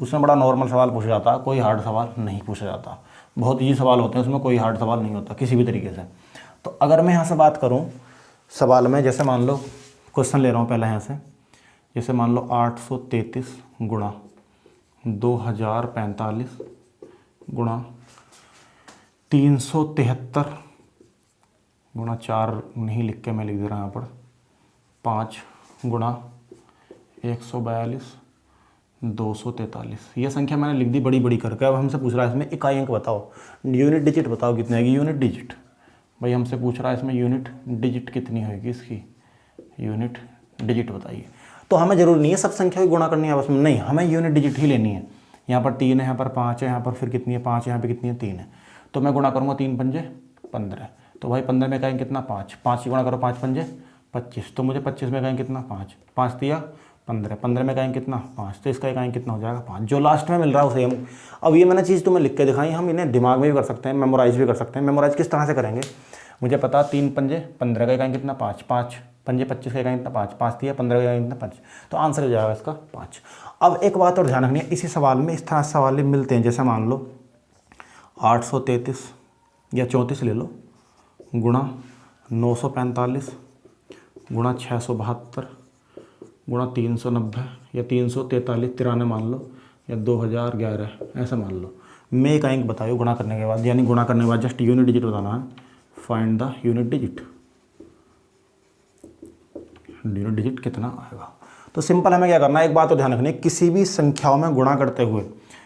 उसमें बड़ा नॉर्मल सवाल पूछा जाता है, कोई हार्ड सवाल नहीं पूछा जाता। बहुत ईजी सवाल होते हैं, उसमें कोई हार्ड सवाल नहीं होता किसी भी तरीके से। तो अगर मैं यहाँ से बात करूँ सवाल में, जैसे मान लो क्वेश्चन ले रहा हूँ पहले यहाँ से, जैसे मान लो 833 गुणा 2045 गुणा 373 गुणा 4 नहीं लिख के मैं लिख दे रहा हूँ यहाँ पर 5 गुणा 142 243। ये संख्या मैंने लिख दी बड़ी बड़ी करके। अब हमसे पूछ रहा है इसमें इकाई अंक बताओ, यूनिट डिजिट बताओ कितने आएगी। यूनिट डिजिट भाई हमसे पूछ रहा है इसमें यूनिट डिजिट कितनी होगी इसकी, यूनिट डिजिट बताइए। तो हमें जरूरी नहीं है सब संख्या की गुणा करनी है आपस में, नहीं, हमें यूनिट डिजिट ही लेनी है। यहाँ पर 3 है, यहाँ पर 5 है, यहाँ पर फिर कितनी है 5, यहाँ पर कितनी है 3 है। तो मैं गुणा करूँगा 3 पंजे 15। तो भाई 15 में कहेंगे कितना 5, 5 की गुणा करो 5 पंजे 25। तो मुझे 25 में कहेंगे कितना 5, 5 दिया 15, 15 में कहेंगे कितना 5। तो इसका कहेंगे कितना हो जाएगा 5, जो लास्ट में मिल रहा है उसे हम। अब ये मैंने चीज़ तुम्हें लिख के दिखाई, हम इन्हें दिमाग में भी कर सकते हैं, मेमोराइज भी कर सकते हैं। मेमोराइज किस तरह से करेंगे, मुझे पता 3 पंजे 15 का कहेंगे कितना 5, 5 पंजे 25 का कहेंगे कितना 5, 5 दिया 15 का कहेंगे कितना 5। तो आंसर हो जाएगा इसका 5। अब एक बात और ध्यान रखनी है, इसी सवाल में इस तरह से सवाल मिलते हैं। जैसे मान लो 833 या 34 ले लो गुणा 945 गुणा 672 गुणा 390 या 343 93 मान लो, या 2011 ऐसा मान लो। मैं एक अंक बताओ गुणा करने के बाद, यानी गुणा करने के बाद जस्ट यूनिट डिजिट बताना है। Find the unit digit, unit digit कितना आएगा। तो सिंपल हमें क्या करना है, एक बात तो ध्यान रखनी है, किसी भी संख्याओं में गुणा करते हुए,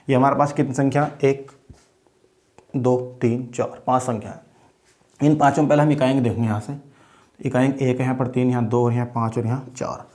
ये हमारे पास कितनी संख्या 1 2 3 4 5 संख्या है। इन पाँचों में पहले हम इकाई अंक देखेंगे। यहाँ से इकाई अंक 1 है, यहाँ पर 3, यहाँ 2 और यहाँ 5 और यहाँ 4।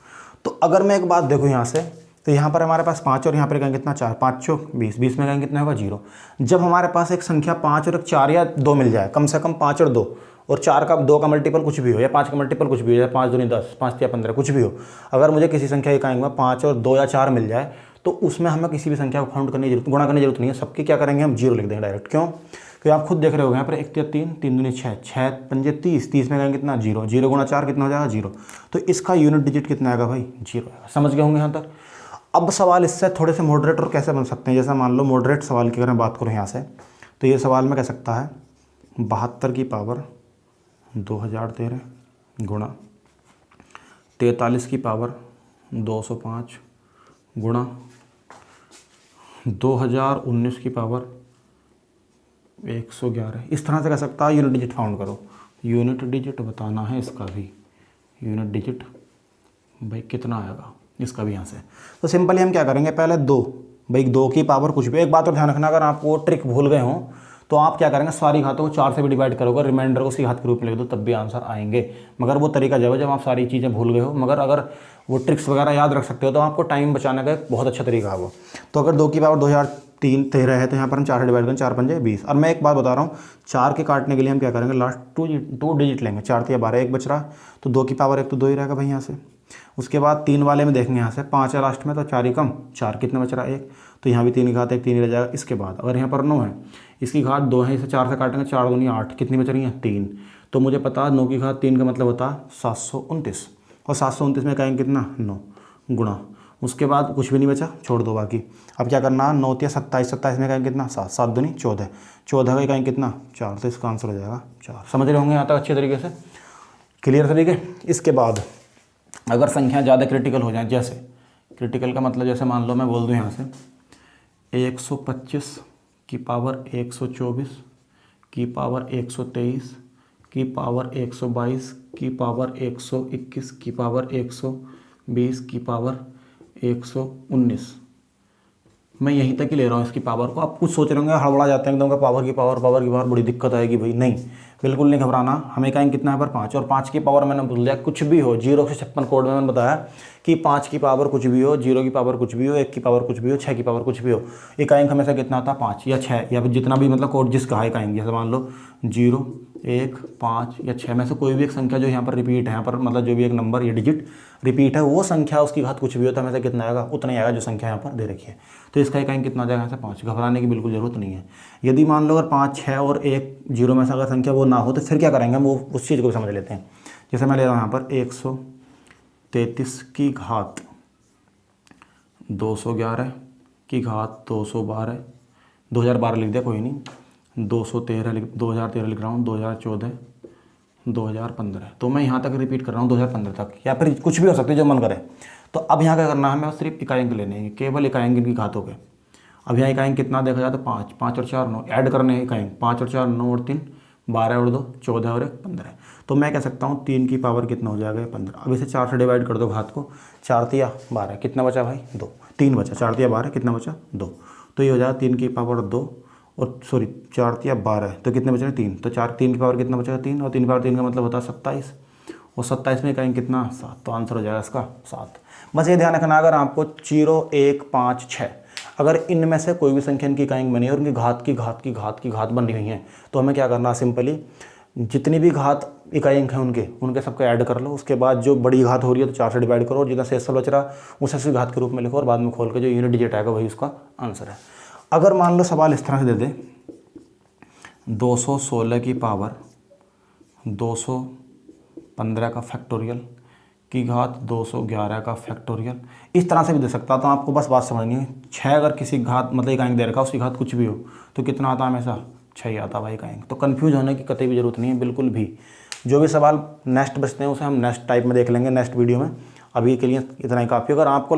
तो अगर मैं एक बात देखूँ यहाँ से, तो यहाँ पर हमारे पास 5 और यहाँ पर कहेंगे कितना 4, 5 चौक 20, 20 में कहेंगे कितना होगा 0। जब हमारे पास एक संख्या 5 और एक 4 या 2 मिल जाए, कम से कम 5 और 2, और 4 का 2 का मल्टीपल कुछ भी हो, या 5 का मल्टीपल कुछ भी हो, या 5 दूनी 10, 5 या 15 कुछ भी हो, अगर मुझे किसी संख्या इकाई में 5 और 2 या 4 मिल जाए, तो उसमें हमें किसी भी संख्या को काउंट करने की जरूरत, गुणा करने की जरूरत नहीं है। सबकी क्या करेंगे हम 0 लिख देंगे डायरेक्ट। क्यों, क्योंकि आप खुद देख रहे हो यहाँ पर 1 3 3 दूनी 6, 6 पंजे 30, 30 में कहेंगे कितना 0, 0 गुणा 4 कितना हो जाएगा 0। तो इसका यूनिट डिजिट कितना आएगा भाई 0 आएगा। समझ गए होंगे यहाँ तक। अब सवाल इससे थोड़े से मॉडरेट और कैसे बन सकते हैं, जैसा मान लो मॉडरेट सवाल की अगर मैं बात करूँ यहाँ से, तो ये सवाल में कह सकता है 72 की पावर 2013 गुणा 43 की पावर 205 गुणा 2019 की पावर 111। इस तरह से कह सकता है यूनिट डिजिट फाउंड करो। यूनिट डिजिट बताना है इसका भी, यूनिट डिजिट भाई कितना आएगा इसका भी यहाँ से। तो सिंपली हम क्या करेंगे, पहले 2 भाई 2 की पावर कुछ भी। एक बात और ध्यान रखना, अगर आप वो ट्रिक भूल गए हों तो आप क्या करेंगे, सारी घातों को 4 से भी डिवाइड करोगे, रिमाइंडर को उसी घात के रूप में लिख दो, तब भी आंसर आएंगे। मगर वो तरीका जब आप सारी चीज़ें भूल गए हो, मगर अगर वो ट्रिक्स वगैरह याद रख सकते हो तो आपको टाइम बचाने का एक बहुत अच्छा तरीका है वो। तो अगर 2 की पावर 2013 है तो यहाँ पर हम 4 से डिवाइड करें, 4 पंजे 20। और मैं एक बात बता रहा हूँ, 4 के काटने के लिए हम क्या करेंगे, लास्ट 2 डिजिट लेंगे। 4 या 12, 1 बच रहा, तो 2 की पावर 1 तो 2 ही रहेगा भाई यहाँ से। उसके बाद 3 वाले में देखेंगे, यहाँ से 5 है लास्ट में, तो 4 ही कम 4 कितना बच रहा 1, तो यहाँ भी 3 की घात 1 3 ही रह जाएगा। इसके बाद अगर यहाँ पर 9 है, इसकी घात 2 है, इसे 4 से काटेंगे, 4 दूनी 8, कितनी बच रही है 3। तो मुझे पता 9 की घात 3 का मतलब होता है 729, और 729 में कहेंगे कितना 9 गुणा, उसके बाद कुछ भी नहीं बचा, छोड़ दो बाकी। अब क्या करना, 9 या 27, 27 में कहेंगे कितना 7, 7 दूनी 14, 14 का कहेंगे कितना 4, तो इसका आंसर हो जाएगा 4। समझ रहे होंगे यहाँ तक अच्छे तरीके से, क्लियर तरीके। इसके बाद अगर संख्या ज़्यादा क्रिटिकल हो जाए, जैसे क्रिटिकल का मतलब जैसे मान लो मैं बोल दूँ यहाँ से 125 की पावर 124 की पावर 123 की पावर 122 की पावर 121 की पावर 120 की पावर 119। मैं यहीं तक ही ले रहा हूँ इसकी पावर को। आप कुछ सोच रहे होंगे, हड़बड़ा जाते हैं एकदम, पावर की पावर बड़ी दिक्कत आएगी भाई। नहीं, बिल्कुल नहीं घबराना। हमें कहेंगे कितना है पर 5, और 5 की पावर मैंने बोल दिया कुछ भी हो, 0 से 56 कोड में मैंने बताया कि 5 की पावर कुछ भी हो, 0 की पावर कुछ भी हो, 1 की पावर कुछ भी हो, 6 की पावर कुछ भी हो। इकाई अंक हमेशा कितना आता है 5 या 6, या फिर जितना भी मतलब कोड जिसका है इकाई अंक, जैसे मान लो 0 1 5 या 6 में से कोई भी एक संख्या जो यहाँ पर रिपीट है, यहाँ पर मतलब जो भी एक नंबर या डिजिट रिपीट है, वो संख्या उसकी घात कुछ भी हो तो हमेशा कितना आएगा, उतना ही आएगा जो संख्या यहाँ पर दे रखी है। तो इसका इकाई अंक कितना आ जाएगा यहाँ से 5। घबराने की बिल्कुल जरूरत नहीं है। यदि मान लो अगर 5 6 और 1 0 में से अगर संख्या वो ना हो तो फिर क्या करेंगे हम, वो उस चीज़ को भी समझ लेते हैं। जैसे मैं ले रहा हूँ यहाँ पर 133 की घात 211 की घात 212, 2012 लिख दिया कोई नहीं, 2013 लिख रहा हूँ, 2014, 2015। तो मैं यहाँ तक रिपीट कर रहा हूँ 2015 तक, या फिर कुछ भी हो सकती है जो मन करे। तो अब यहाँ क्या करना है, हमें सिर्फ इकाई अंक लेने हैं, केवल इकाई अंक की घातों के। अब यहाँ इकाई अंक कितना देखा जाए तो 5, 5 और 4 9, ऐड करने हैं इकाई अंक, 5 और 4 9 और 3 12 और 2 14 और 1 15। तो मैं कह सकता हूँ 3 की पावर कितना हो जाएगा 15। अब इसे 4 से डिवाइड कर दो घात को, 4 तिया 12, कितना बचा भाई 2, 3 बचा, 4 तिया 12 कितना बचा 2। तो ये हो जाएगा 3 की पावर 2 और सॉरी 4 तिया 12, तो कितने बचे 3, तो 3 की पावर कितना बचेगा 3, और 3 की पावर 3 का मतलब होता है 27, और 27 में कहेंगे कितना 7, तो आंसर हो जाएगा इसका 7। बस ये ध्यान रखना, अगर आपको 0 1 5 6 अगर इनमें से कोई भी संख्या इनकी इकाई बनी है और इनकी घात बन रही है, तो हमें क्या करना है, सिंपली जितनी भी घात इकाई अंक हैं उनके सबको ऐड कर लो। उसके बाद जो बड़ी घात हो रही है तो 4 से डिवाइड करो, और जितना शेषफल बच रहा उसे उसी घात के रूप में लिखो, और बाद में खोल के जो यूनिट डिजिट आएगा वही उसका आंसर है। अगर मान लो सवाल इस तरह से दे दे, 216 की पावर 215 का फैक्टोरियल की घात 211 का फैक्टोरियल, इस तरह से भी दे सकता। तो आपको बस बात समझनी है, 6 अगर किसी घात मतलब इकाई अंक दे रखा उसकी घात कुछ भी हो तो कितना आता है, हमेशा 6 ही आता भाई इकाई अंक। तो कन्फ्यूज होने की कतई भी जरूरत नहीं है बिल्कुल भी। जो भी सवाल नेक्स्ट बचते हैं उसे हम नेक्स्ट टाइप में देख लेंगे नेक्स्ट वीडियो में। अभी के लिए इतना ही काफ़ी। अगर आपको